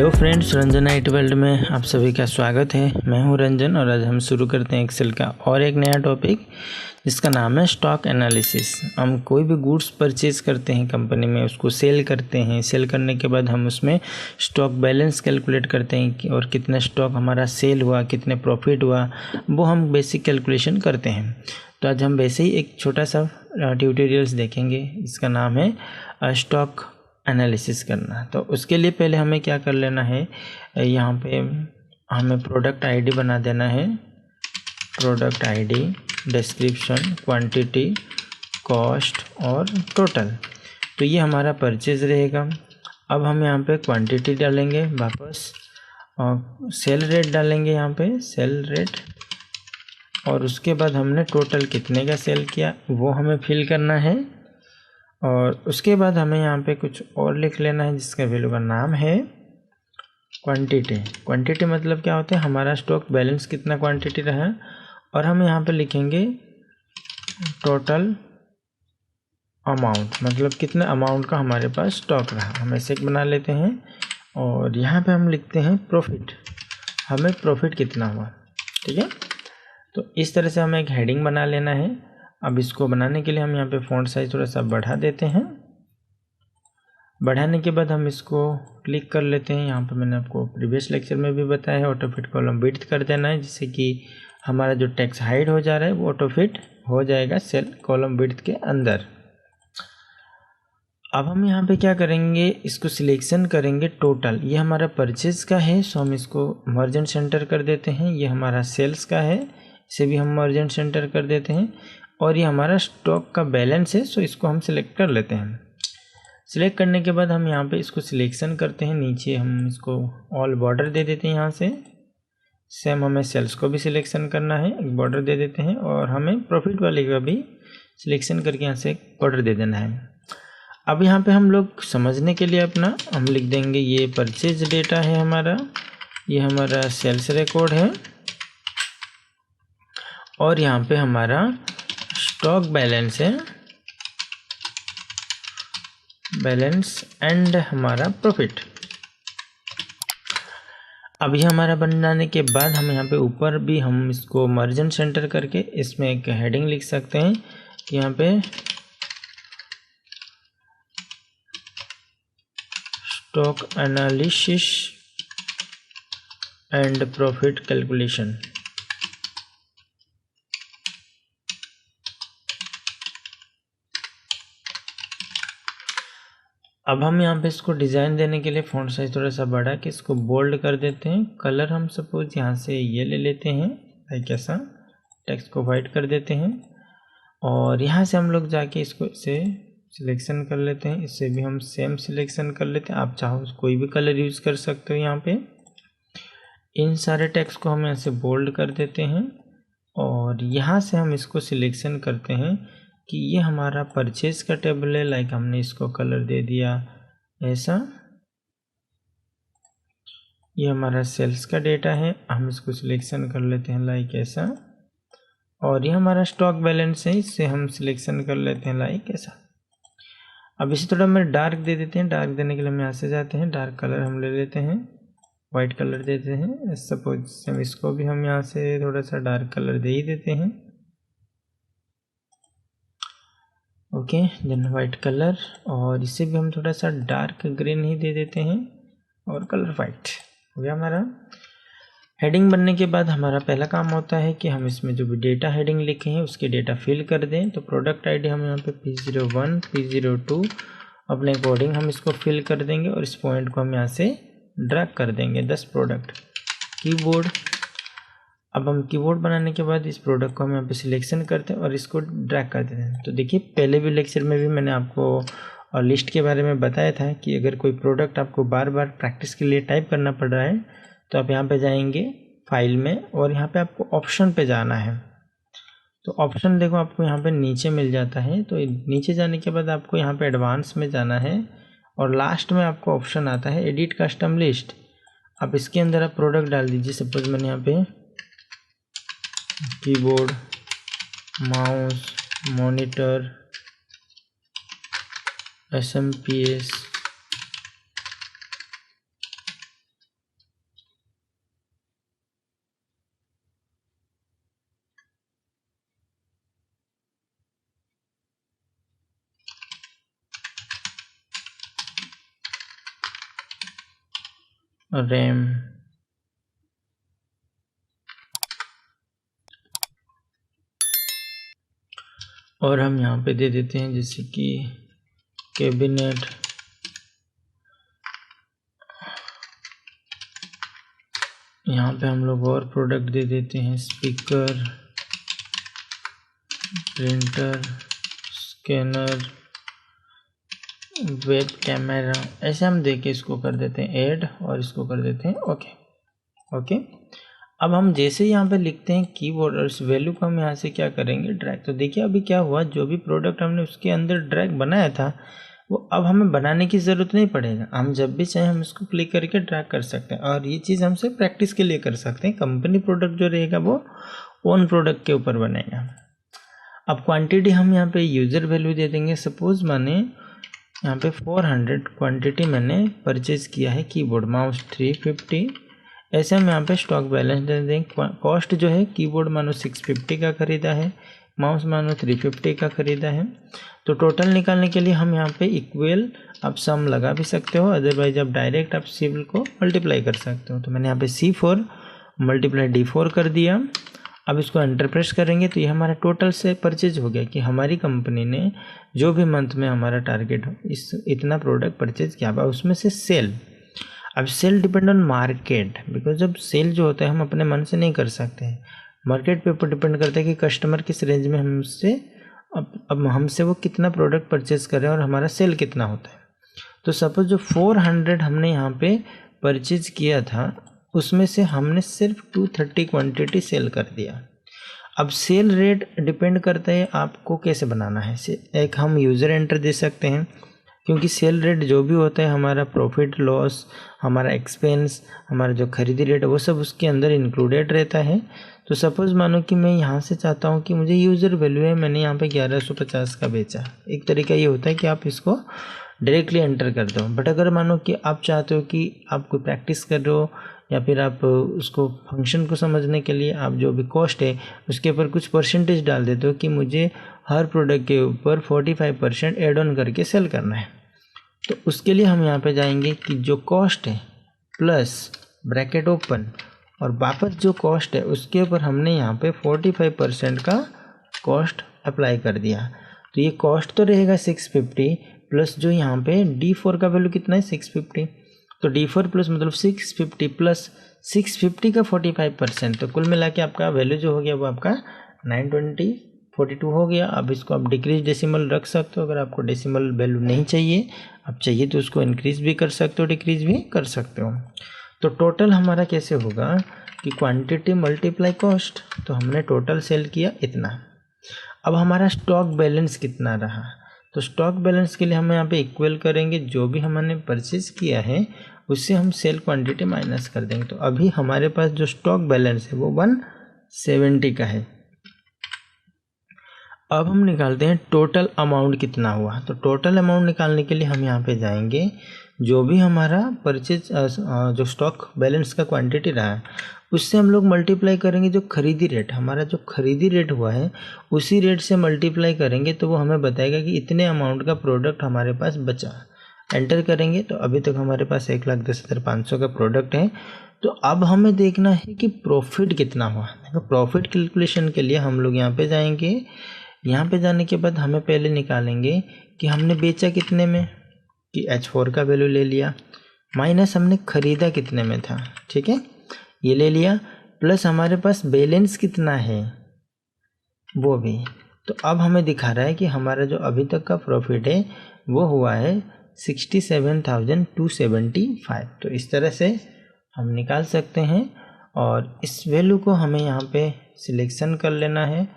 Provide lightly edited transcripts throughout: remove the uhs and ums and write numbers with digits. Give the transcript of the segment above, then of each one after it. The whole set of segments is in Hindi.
Hello friends, Ranjan IT world में आप सभी का स्वागत है। मैं हूं रंजन और आज हम शुरू करते हैं एक्सेल का और एक नया टॉपिक जिसका नाम है स्टॉक एनालिसिस। हम कोई भी गुड्स परचेज करते हैं कंपनी में, उसको सेल करते हैं। सेल करने के बाद हम उसमें स्टॉक बैलेंस कैलकुलेट करते हैं और कितना स्टॉक हमारा सेल हुआ, कितने प्रॉफिट हुआ, वो हम बेसिक कैलकुलेशन करते हैं। तो आज हम वैसे ही एक छोटा सा ट्यूटोरियल्स देखेंगे, इसका नाम है स्टॉक एनालिसिस करना। तो उसके लिए पहले हमें क्या कर लेना है, यहाँ पे हमें प्रोडक्ट आईडी बना देना है। Product ID, description, quantity, cost और टोटल। तो ये हमारा परचेज रहेगा। अब हम यहाँ पे क्वांटिटी डालेंगे वापस और सेल रेट डालेंगे, यहाँ पे सेल रेट। और उसके बाद हमने टोटल कितने का सेल किया वो हमें फिल करना है। और उसके बाद हमें यहाँ पे कुछ और लिख लेना है जिसका वैल्यू का नाम है क्वांटिटी। क्वांटिटी मतलब क्या होता है, हमारा स्टॉक बैलेंस कितना क्वांटिटी रहा। और हम यहाँ पे लिखेंगे टोटल अमाउंट, मतलब कितने अमाउंट का हमारे पास स्टॉक रहा। हम ऐसे एक बना लेते हैं। और यहाँ पे हम लिखते हैं प्रॉफिट, हमें प्रॉफिट कितना हुआ। ठीक है, तो इस तरह से हमें एक हेडिंग बना लेना है। अब इसको बनाने के लिए हम यहाँ पे फ़ॉन्ट साइज थोड़ा सा बढ़ा देते हैं। बढ़ाने के बाद हम इसको क्लिक कर लेते हैं। यहाँ पे मैंने आपको प्रीवियस लेक्चर में भी बताया है, ऑटो फिट कॉलम विड्थ कर देना है, जिससे कि हमारा जो टेक्स्ट हाइड हो जा रहा है वो ऑटो फिट हो जाएगा सेल कॉलम विड्थ के अंदर। अब हम यहाँ पे क्या करेंगे, इसको सिलेक्शन करेंगे टोटल। ये हमारा परचेज का है, सो हम इसको मर्जेंट सेंटर कर देते हैं। ये हमारा सेल्स का है, इसे भी हम मर्जेंट सेंटर कर देते हैं। और ये हमारा स्टॉक का बैलेंस है, सो इसको हम सिलेक्ट कर लेते हैं। सिलेक्ट करने के बाद हम यहाँ पे इसको सिलेक्शन करते हैं। नीचे हम इसको ऑल बॉर्डर दे देते हैं। यहाँ से सेम हमें सेल्स को भी सिलेक्शन करना है, एक बॉर्डर दे देते हैं। और हमें प्रॉफिट वाले का भी सिलेक्शन करके यहाँ से एक बॉर्डर दे देना है। अब यहाँ पे हम लोग समझने के लिए अपना हम लिख देंगे, ये परचेज डेटा है हमारा, ये हमारा सेल्स रिकॉर्ड है। और यहाँ पे हमारा स्टॉक बैलेंस है, बैलेंस एंड हमारा प्रॉफिट। अभी हमारा बनाने के बाद हम यहाँ पे ऊपर भी हम इसको मर्जेंट सेंटर करके इसमें एक हेडिंग लिख सकते हैं कि यहाँ पे stock analysis and profit calculation. अब हम यहाँ पे इसको डिज़ाइन देने के लिए फ़ॉन्ट साइज थोड़ा सा बढ़ा के इसको बोल्ड कर देते हैं। कलर हम सपोज यहाँ से ये ले लेते हैं, लाइक ऐसा। टेक्स्ट को वाइट कर देते हैं। और यहाँ से हम लोग जाके इसको इसे सिलेक्शन कर लेते हैं। इससे भी हम सेम सिलेक्शन कर लेते हैं। आप चाहो कोई भी कलर यूज़ कर सकते हो। यहाँ पे इन सारे टेक्स्ट को हम यहाँ से बोल्ड कर देते हैं। और यहाँ से हम इसको सिलेक्शन करते हैं कि ये हमारा परचेज का टेबल है, लाइक हमने इसको कलर दे दिया ऐसा। ये हमारा सेल्स का डेटा है, हम इसको सिलेक्शन कर लेते हैं लाइक ऐसा। और ये हमारा स्टॉक बैलेंस है, इससे हम सिलेक्शन कर लेते हैं लाइक ऐसा। अब इसे थोड़ा मैं डार्क दे देते हैं। डार्क देने के लिए हम यहाँ से जाते हैं, डार्क कलर हम ले लेते हैं, वाइट कलर देते हैं। सपोज हम इसको भी हम यहाँ से थोड़ा सा डार्क कलर दे ही देते हैं। Okay, then white colour. और इसे भी हम थोड़ा सा डार्क ग्रीन ही दे देते हैं और कलर वाइट हो गया हमारा। हेडिंग बनने के बाद हमारा पहला काम होता है कि हम इसमें जो भी डेटा हेडिंग लिखे हैं उसके डेटा फिल कर दें। तो प्रोडक्ट आईडी हम यहाँ पे P01, P02 अपने अकॉर्डिंग हम इसको फिल कर देंगे। और इस पॉइंट को हम यहाँ से ड्रैग कर देंगे 10 प्रोडक्ट कीबोर्ड। अब हम कीबोर्ड बनाने के बाद इस प्रोडक्ट को हम यहाँ पे सिलेक्शन करते हैं और इसको ड्रैग कर देते हैं। तो देखिए, पहले भी लेक्चर में भी मैंने आपको लिस्ट के बारे में बताया था कि अगर कोई प्रोडक्ट आपको बार बार प्रैक्टिस के लिए टाइप करना पड़ रहा है तो आप यहाँ पे जाएंगे फाइल में और यहाँ पे आपको ऑप्शन पे जाना है। तो ऑप्शन देखो आपको यहाँ पे नीचे मिल जाता है। तो नीचे जाने के बाद आपको यहाँ पे एडवांस में जाना है और लास्ट में आपको ऑप्शन आता है एडिट कस्टम लिस्ट। अब इसके अंदर आप प्रोडक्ट डाल दीजिए। सपोज मैंने यहाँ पे keyboard, mouse, monitor, SMPS, RAM, और हम यहाँ पे दे देते हैं जैसे कि कैबिनेट, यहाँ पे हम लोग और प्रोडक्ट दे देते हैं speaker, printer, scanner, web camera, ऐसे हम देके इसको कर देते हैं ऐड और इसको कर देते हैं ओके। अब हम जैसे यहाँ पे लिखते हैं कीबोर्ड और इस वैल्यू को हम यहाँ से क्या करेंगे ड्रैग। तो देखिए अभी क्या हुआ, जो भी प्रोडक्ट हमने उसके अंदर ड्रैग बनाया था वो अब हमें बनाने की ज़रूरत नहीं पड़ेगा, हम जब भी चाहें हम इसको क्लिक करके ड्रैग कर सकते हैं। और ये चीज़ हमसे प्रैक्टिस के लिए कर सकते हैं। कंपनी प्रोडक्ट जो रहेगा वो ओन प्रोडक्ट के ऊपर बनेगा। अब क्वांटिटी हम यहाँ पे यूज़र वैल्यू दे देंगे। सपोज माने यहाँ पे 400 क्वांटिटी मैंने परचेज किया है कीबोर्ड, माउस 350, ऐसे हम यहाँ पे स्टॉक बैलेंस दे देंगे। कॉस्ट जो है कीबोर्ड मानो 650 का ख़रीदा है, माउस मानो 350 का ख़रीदा है। तो टोटल निकालने के लिए हम यहाँ पे इक्वल आप सम लगा भी सकते हो, अदरवाइज आप डायरेक्ट आप सिविल को मल्टीप्लाई कर सकते हो। तो मैंने यहाँ पे C4 मल्टीप्लाई D4 कर दिया। अब इसको एंटर प्रेस करेंगे तो ये हमारा टोटल से परचेज हो गया कि हमारी कंपनी ने जो भी मंथ में हमारा टारगेट हो इतना प्रोडक्ट परचेज किया। उसमें से सेल, अब sale depend on market, because जब सेल जो होता है हम अपने मन से नहीं कर सकते हैं, मार्केट पे ऊपर डिपेंड करता है कि कस्टमर किस रेंज में हमसे अब हमसे वो कितना प्रोडक्ट परचेज कर रहे हैं और हमारा सेल कितना होता है। तो सपोज जो 400 हमने यहाँ पे परचेज किया था उसमें से हमने सिर्फ 230 क्वांटिटी सेल कर दिया। अब सेल रेट डिपेंड करता है आपको कैसे बनाना है। एक हम यूज़र एंटर दे सकते हैं, क्योंकि सेल रेट जो भी होता है हमारा प्रॉफिट लॉस, हमारा एक्सपेंस, हमारा जो खरीदी रेट है वो सब उसके अंदर इंक्लूडेड रहता है। तो सपोज़ मानो कि मैं यहाँ से चाहता हूँ कि मुझे यूज़र वैल्यू है, मैंने यहाँ पे 1150 का बेचा। एक तरीका ये होता है कि आप इसको डायरेक्टली एंटर कर दो। बट अगर मानो कि आप चाहते हो कि आप कोई प्रैक्टिस कर रहे हो या फिर आप उसको फंक्शन को समझने के लिए आप जो भी कॉस्ट है उसके ऊपर कुछ परसेंटेज डाल देते हो कि मुझे हर प्रोडक्ट के ऊपर 45% एड ऑन करके सेल करना है। तो उसके लिए हम यहाँ पे जाएंगे कि जो कॉस्ट है प्लस ब्रैकेट ओपन और वापस जो कॉस्ट है उसके ऊपर हमने यहाँ पे 45% का कॉस्ट अप्लाई कर दिया। तो ये कॉस्ट तो रहेगा 650 प्लस जो यहाँ पे D4 का वैल्यू कितना है 650, तो D4 प्लस मतलब 650 प्लस 650 का 45%, तो कुल मिला के आपका वैल्यू जो हो गया वो आपका 920.42 हो गया। अब इसको आप डिक्रीज डेसिमल रख सकते हो, अगर आपको डेसिमल वैल्यू नहीं चाहिए, आप चाहिए तो उसको इंक्रीज भी कर सकते हो, डिक्रीज भी कर सकते हो। तो टोटल हमारा कैसे होगा कि क्वांटिटी मल्टीप्लाई कॉस्ट, तो हमने टोटल सेल किया इतना। अब हमारा स्टॉक बैलेंस कितना रहा, तो स्टॉक बैलेंस के लिए हम यहाँ पे इक्वल करेंगे जो भी हमने परचेज किया है उससे हम सेल क्वांटिटी माइनस कर देंगे। तो अभी हमारे पास जो स्टॉक बैलेंस है वो 170 का है। अब हम निकालते हैं टोटल अमाउंट कितना हुआ। तो टोटल अमाउंट निकालने के लिए हम यहाँ पे जाएंगे, जो भी हमारा परचेज जो स्टॉक बैलेंस का क्वांटिटी रहा है उससे हम लोग मल्टीप्लाई करेंगे जो खरीदी रेट, हमारा जो खरीदी रेट हुआ है उसी रेट से मल्टीप्लाई करेंगे तो वो हमें बताएगा कि इतने अमाउंट का प्रोडक्ट हमारे पास बचा। एंटर करेंगे तो अभी तक हमारे पास 1,10,500 का प्रोडक्ट है। तो अब हमें देखना है कि प्रॉफिट कितना हुआ। देखो प्रॉफिट कैलकुलेशन के लिए हम लोग यहाँ पे जाएंगे, यहाँ पे जाने के बाद हमें पहले निकालेंगे कि हमने बेचा कितने में, कि H4 का वैल्यू ले लिया, माइनस हमने खरीदा कितने में था, ठीक है ये ले लिया, प्लस हमारे पास बैलेंस कितना है वो भी। तो अब हमें दिखा रहा है कि हमारा जो अभी तक का प्रॉफिट है वो हुआ है 67,275। तो इस तरह से हम निकाल सकते हैं। और इस वैल्यू को हमें यहाँ पे सिलेक्शन कर लेना है,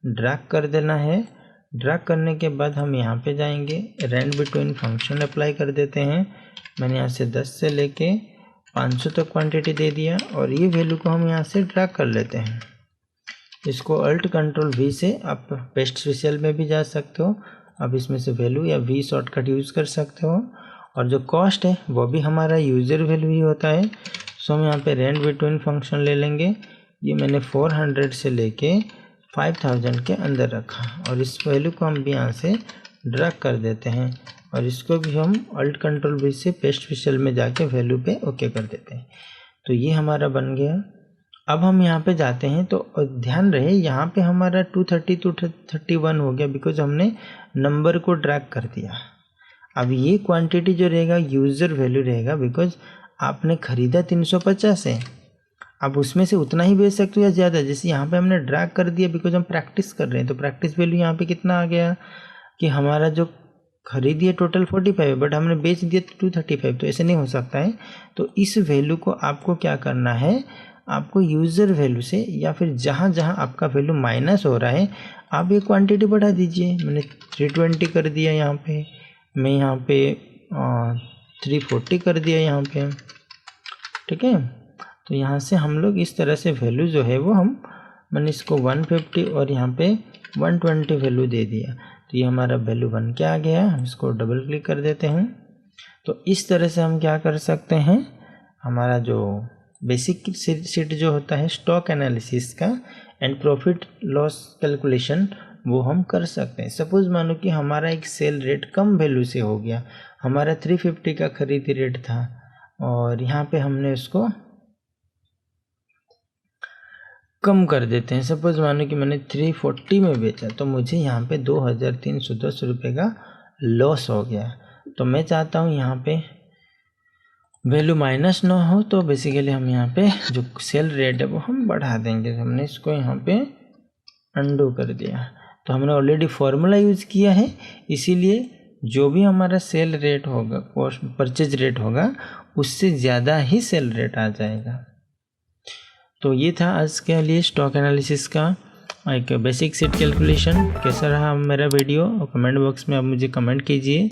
ड्रैग कर देना है। ड्रैग करने के बाद हम यहाँ पे जाएंगे, रेंज बिटवीन फंक्शन अप्लाई कर देते हैं। मैंने यहाँ से 10 से लेके 500 तक क्वांटिटी दे दिया और ये वैल्यू को हम यहाँ से ड्रैग कर लेते हैं। इसको अल्ट कंट्रोल V से आप पेस्ट सेल में भी जा सकते हो, अब इसमें से वैल्यू या V शॉर्टकट यूज़ कर सकते हो। और जो कॉस्ट है वो भी हमारा यूज़र वैल्यू ही होता है। सो हम यहाँ पे रेंज बिटवीन फंक्शन ले लेंगे, ये मैंने 400 से लेके 5000 के अंदर रखा और इस वैल्यू को हम भी यहाँ से ड्रैग कर देते हैं। और इसको भी हम अल्ट कंट्रोल V से पेस्ट फिशल में जाके वैल्यू पे ओके कर देते हैं। तो ये हमारा बन गया। अब हम यहाँ पे जाते हैं तो ध्यान रहे यहाँ पे हमारा 230 231 हो गया बिकॉज हमने नंबर को ड्रैग कर दिया। अब ये क्वांटिटी जो रहेगा यूज़र वैल्यू रहेगा बिकॉज आपने ख़रीदा 350 है, अब उसमें से उतना ही बेच सकते हो या ज़्यादा। जैसे यहाँ पे हमने ड्रैग कर दिया बिकॉज हम प्रैक्टिस कर रहे हैं, तो प्रैक्टिस वैल्यू यहाँ पे कितना आ गया कि हमारा जो खरीदी है टोटल 45 है बट हमने बेच दिया 235, तो ऐसे नहीं हो सकता है। तो इस वैल्यू को आपको क्या करना है, आपको यूज़र वैल्यू से या फिर जहाँ जहाँ आपका वैल्यू माइनस हो रहा है आप ये क्वांटिटी बढ़ा दीजिए। मैंने 320 कर दिया यहाँ पे, मैं यहाँ पे 340 कर दिया यहाँ पे, ठीक है। तो यहाँ से हम लोग इस तरह से वैल्यू जो है वो मैंने इसको 150 और यहाँ पे 120 वैल्यू दे दिया। तो ये हमारा वैल्यू बन के आ गया। हम इसको डबल क्लिक कर देते हैं। तो इस तरह से हम क्या कर सकते हैं, हमारा जो बेसिक शीट जो होता है स्टॉक एनालिसिस का एंड प्रॉफिट लॉस कैलकुलेशन, वो हम कर सकते हैं। सपोज़ मानो कि हमारा एक सेल रेट कम वैल्यू से हो गया, हमारा 350 का खरीदी रेट था और यहाँ पे हमने उसको कम कर देते हैं। सपोज़ मानो कि मैंने 340 में बेचा तो मुझे यहाँ पे 2310 रुपये का लॉस हो गया। तो मैं चाहता हूँ यहाँ पे वैल्यू माइनस ना हो, तो बेसिकली हम यहाँ पे जो सेल रेट है वो हम बढ़ा देंगे। तो हमने इसको यहाँ पे अंडू कर दिया। तो हमने ऑलरेडी फार्मूला यूज़ किया है, इसीलिए जो भी हमारा सेल रेट होगा, कॉस्ट परचेज रेट होगा, उससे ज़्यादा ही सेल रेट आ जाएगा। तो ये था आज के लिए स्टॉक एनालिसिस का एक बेसिक शीट कैलकुलेशन। कैसा रहा मेरा वीडियो और कमेंट बॉक्स में आप मुझे कमेंट कीजिए।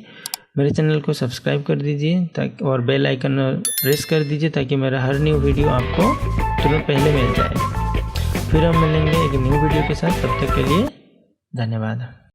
मेरे चैनल को सब्सक्राइब कर दीजिए ताकि और बेल आइकन प्रेस कर दीजिए ताकि मेरा हर न्यू वीडियो आपको तुरंत पहले मिल जाए। फिर हम मिलेंगे एक न्यू वीडियो के साथ, तब तक के लिए धन्यवाद।